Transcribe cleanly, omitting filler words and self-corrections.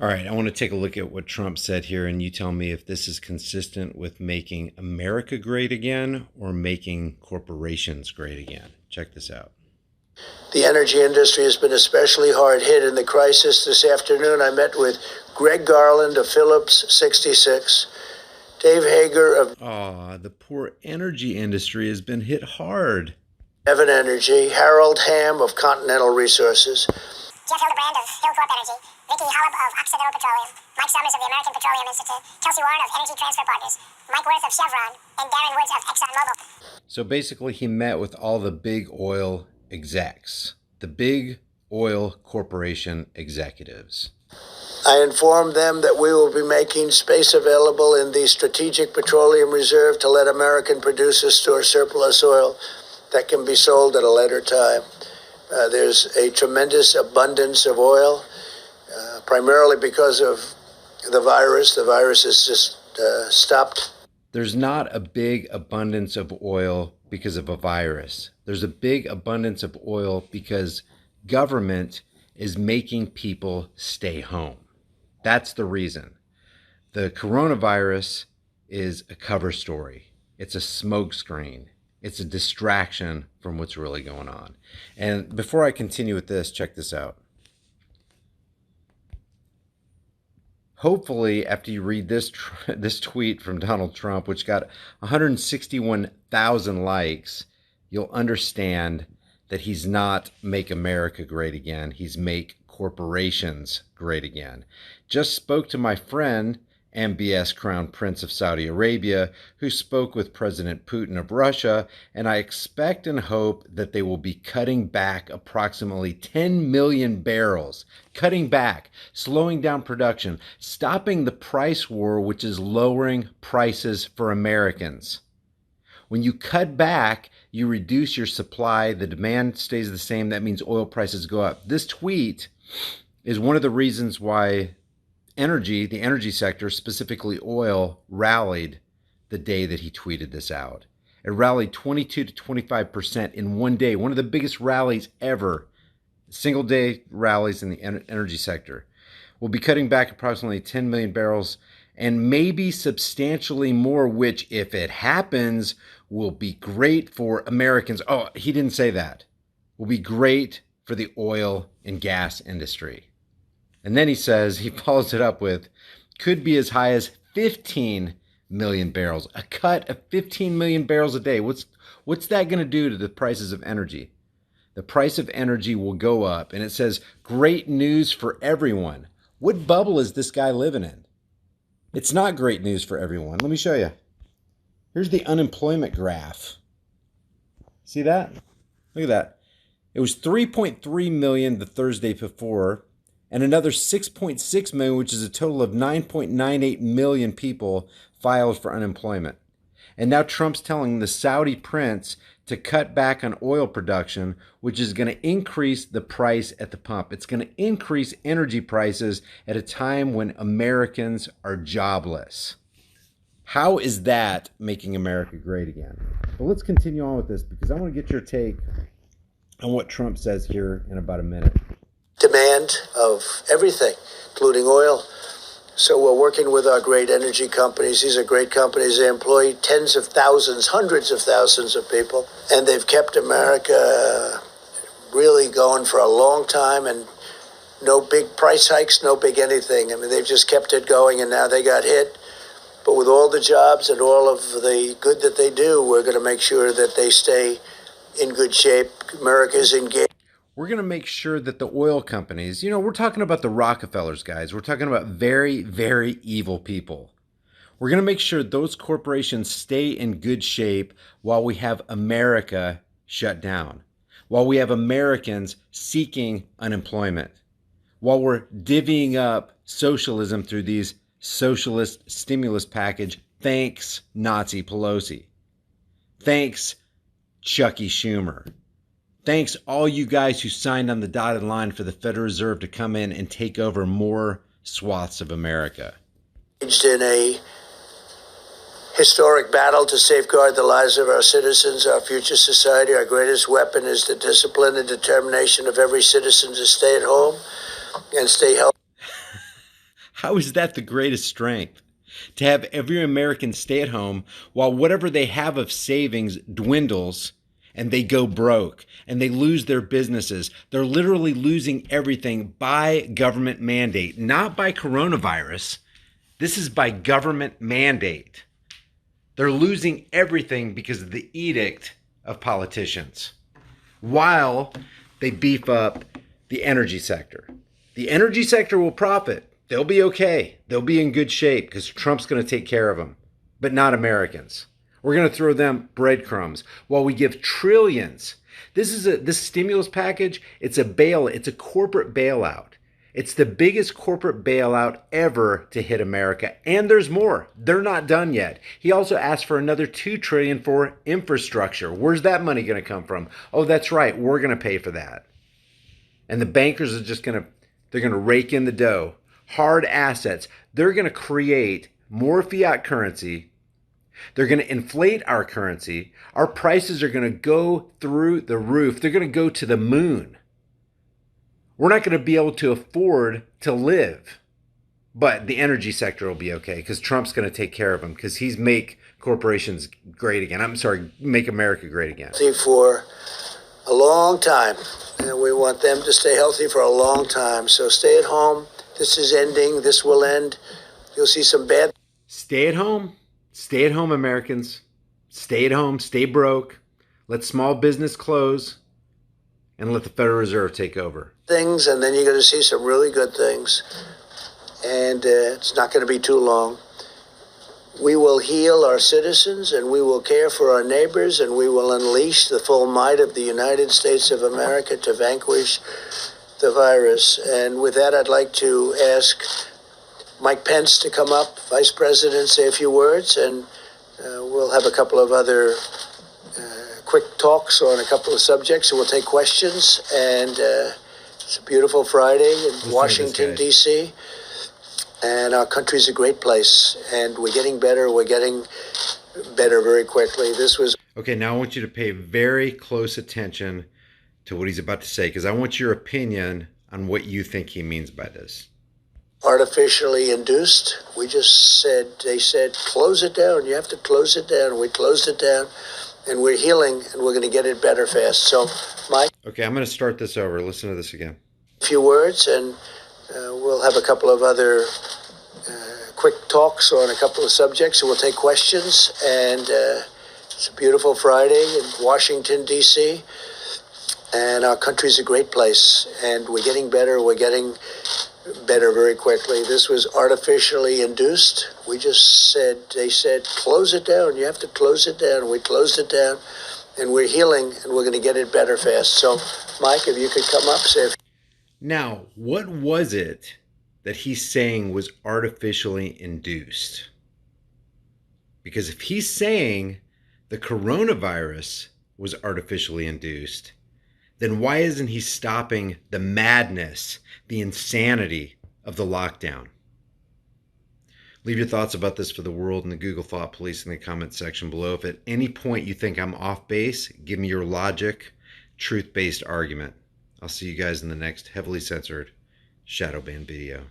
All right, I want to take a look at what Trump said here, and you tell me if this is consistent with making America great again or making corporations great again. Check this out. The energy industry has been especially hard hit in the crisis. This afternoon, I met with Greg Garland of Phillips 66, Dave Hager of The poor energy industry has been hit hard. Evan Energy, Harold Ham of Continental Resources, Jeff Hildebrand of Hillcorp Energy, Vicky Holub of Occidental Petroleum, Mike Summers of the American Petroleum Institute, Kelsey Warren of Energy Transfer Partners, Mike Worth of Chevron, and Darren Woods of ExxonMobil. So basically, he met with all the big oil execs, the big oil corporation executives. I informed them that we will be making space available in the Strategic Petroleum Reserve to let American producers store surplus oil that can be sold at a later time. There's a tremendous abundance of oil, primarily because of the virus. The virus has just stopped. There's not a big abundance of oil because of a virus. There's a big abundance of oil because government is making people stay home. That's the reason. The coronavirus is a cover story. It's a smokescreen. It's a distraction from what's really going on. And before I continue with this, check this out. Hopefully, after you read this tweet from Donald Trump, which got 161,000 likes, you'll understand that he's not make America great again. He's make corporations great again. Just spoke to my friend, MBS Crown Prince of Saudi Arabia, who spoke with President Putin of Russia, and I expect and hope that they will be cutting back approximately 10 million barrels, cutting back, slowing down production, stopping the price war, which is lowering prices for Americans. When you cut back, you reduce your supply, the demand stays the same, that means oil prices go up. This tweet is one of the reasons why the energy sector, specifically oil, rallied the day that he tweeted this out. It rallied 22 to 25% in one day, one of the biggest rallies ever, single day rallies in the energy sector. We'll be cutting back approximately 10 million barrels and maybe substantially more, which, if it happens, will be great for Americans. Oh, he didn't say that. Will be great for the oil and gas industry. And then he follows it up with, could be as high as 15 million barrels. A cut of 15 million barrels a day. What's that going to do to the prices of energy? The price of energy will go up. And it says, great news for everyone. What bubble is this guy living in? It's not great news for everyone. Let me show you. Here's the unemployment graph. See that? Look at that. It was 3.3 million the Thursday before, and another 6.6 million, which is a total of 9.98 million people filed for unemployment. And now Trump's telling the Saudi prince to cut back on oil production, which is going to increase the price at the pump. It's going to increase energy prices at a time when Americans are jobless. How is that making America great again? But let's continue on with this because I want to get your take on what Trump says here in about a minute. Demand of everything, including oil. So we're working with our great energy companies. These are great companies. They employ tens of thousands, hundreds of thousands of people. And they've kept America really going for a long time. And no big price hikes, no big anything. I mean, they've just kept it going, and now they got hit. But with all the jobs and all of the good that they do, we're going to make sure that they stay in good shape. America's engaged. We're going to make sure that the oil companies, we're talking about the Rockefellers, guys. We're talking about very, very evil people. We're going to make sure those corporations stay in good shape while we have America shut down, while we have Americans seeking unemployment, while we're divvying up socialism through these socialist stimulus package. Thanks, Nazi Pelosi. Thanks, Chucky Schumer. Thanks, all you guys who signed on the dotted line for the Federal Reserve to come in and take over more swaths of America. Engaged in a historic battle to safeguard the lives of our citizens, our future society. Our greatest weapon is the discipline and determination of every citizen to stay at home and stay healthy. How is that the greatest strength? To have every American stay at home while whatever they have of savings dwindles and they go broke and they lose their businesses. They're literally losing everything by government mandate, not by coronavirus. This is by government mandate. They're losing everything because of the edict of politicians, while they beef up the energy sector. The energy sector will profit. They'll be okay. They'll be in good shape because Trump's going to take care of them, but not Americans. We're going to throw them breadcrumbs while we give trillions. This stimulus package, it's a corporate bailout. It's the biggest corporate bailout ever to hit America, and there's more. They're not done yet. He also asked for another $2 trillion for infrastructure. Where's that money going to come from? Oh, that's right. We're going to pay for that. And the bankers are they're going to rake in the dough. Hard assets. They're going to create more fiat currency. They're going to inflate our currency. Our prices are going to go through the roof. They're going to go to the moon. We're not going to be able to afford to live. But the energy sector will be okay because Trump's going to take care of them because he's make corporations great again. I'm sorry, make America great again. For a long time, and we want them to stay healthy for a long time. So stay at home. This is ending. This will end. You'll see some bad. Stay at home. Stay at home, Americans. Stay at home. Stay broke. Let small business close. And let the Federal Reserve take over. Things, and then you're going to see some really good things. And it's not going to be too long. We will heal our citizens, and we will care for our neighbors, and we will unleash the full might of the United States of America to vanquish the virus. And with that, I'd like to ask Mike Pence to come up, Vice President, say a few words, and we'll have a couple of other quick talks on a couple of subjects, and we'll take questions. And it's a beautiful Friday in Washington, D.C., and our country's a great place, and we're getting better. We're getting better very quickly. This was... Okay, now I want you to pay very close attention to what he's about to say, because I want your opinion on what you think he means by this. Artificially induced. They said, close it down. You have to close it down. We closed it down, and we're healing, and we're going to get it better fast. So, Mike. Okay, I'm going to start this over. Listen to this again. A few words, and we'll have a couple of other quick talks on a couple of subjects, and we'll take questions. And it's a beautiful Friday in Washington, D.C., and our country's a great place, and we're getting better. We're getting better very quickly. This was artificially induced. They said, close it down. You have to close it down. We closed it down, and we're healing, and we're going to get it better fast. So, Mike, if you could come up, say. Now, what was it that he's saying was artificially induced? Because if he's saying the coronavirus was artificially induced, then why isn't he stopping the madness, the insanity of the lockdown? Leave your thoughts about this for the world and the Google Thought Police in the comment section below. If at any point you think I'm off base, give me your logic, truth-based argument. I'll see you guys in the next heavily censored shadow ban video.